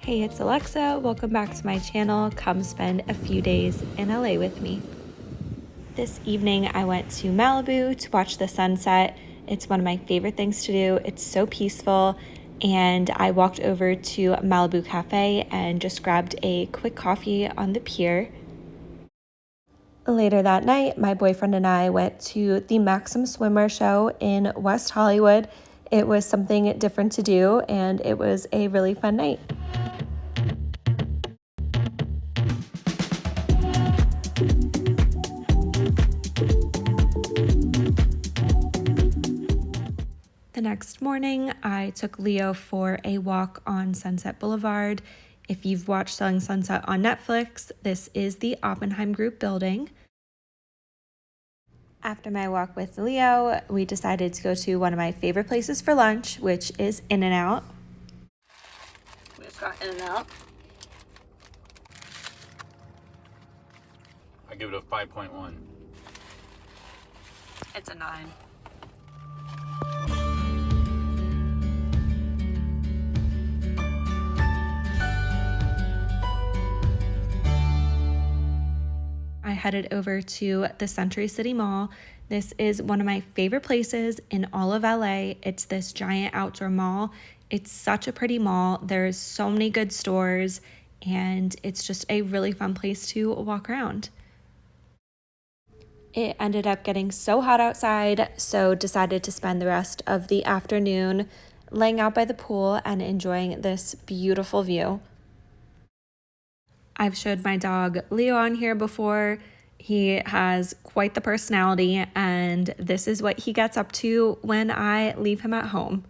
Hey, it's Alexa. Welcome back to my channel. Come spend a few days in LA with me. This evening I went to Malibu to watch the sunset. It's one of my favorite things to do. It's so peaceful, and I walked over to Malibu Cafe and just grabbed a quick coffee on the pier. Later that night, my boyfriend and I went to the Maxim Swimwear show in West Hollywood. It was something different to do, and it was a really fun night. The next morning, I took Leo for a walk on Sunset Boulevard. If you've watched Selling Sunset on Netflix, this is the Oppenheim Group building. After my walk with Leo, we decided to go to one of my favorite places for lunch, which is In-N-Out. We just got In-N-Out. I give it a 5.1. It's a 9. I headed over to the Century City Mall. This is one of my favorite places in all of LA. It's this giant outdoor mall. It's such a pretty mall. There's so many good stores, and it's just a really fun place to walk around. It ended up getting so hot outside, so decided to spend the rest of the afternoon laying out by the pool and enjoying this beautiful view. I've showed my dog Leo on here before. He has quite the personality, and this is what he gets up to when I leave him at home.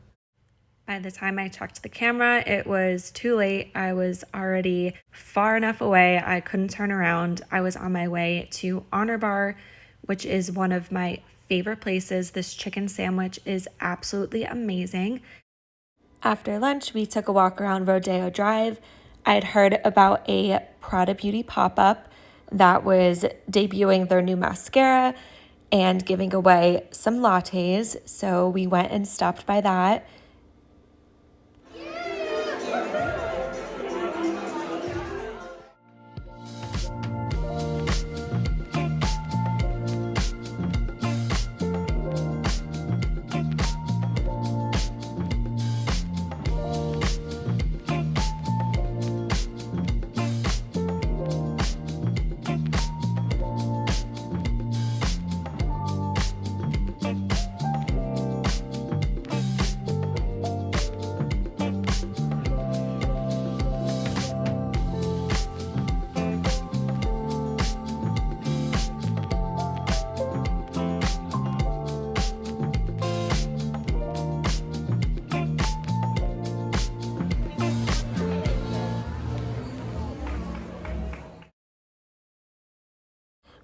By the time I checked the camera, it was too late. I was already far enough away. I couldn't turn around. I was on my way to Honor Bar, which is one of my favorite places. This chicken sandwich is absolutely amazing. After lunch, we took a walk around Rodeo Drive. I'd heard about a Prada Beauty pop-up that was debuting their new mascara and giving away some lattes, so we went and stopped by that.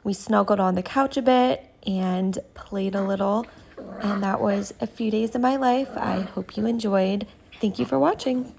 We snuggled on the couch a bit and played a little, and that was a few days of my life. I hope you enjoyed. Thank you for watching.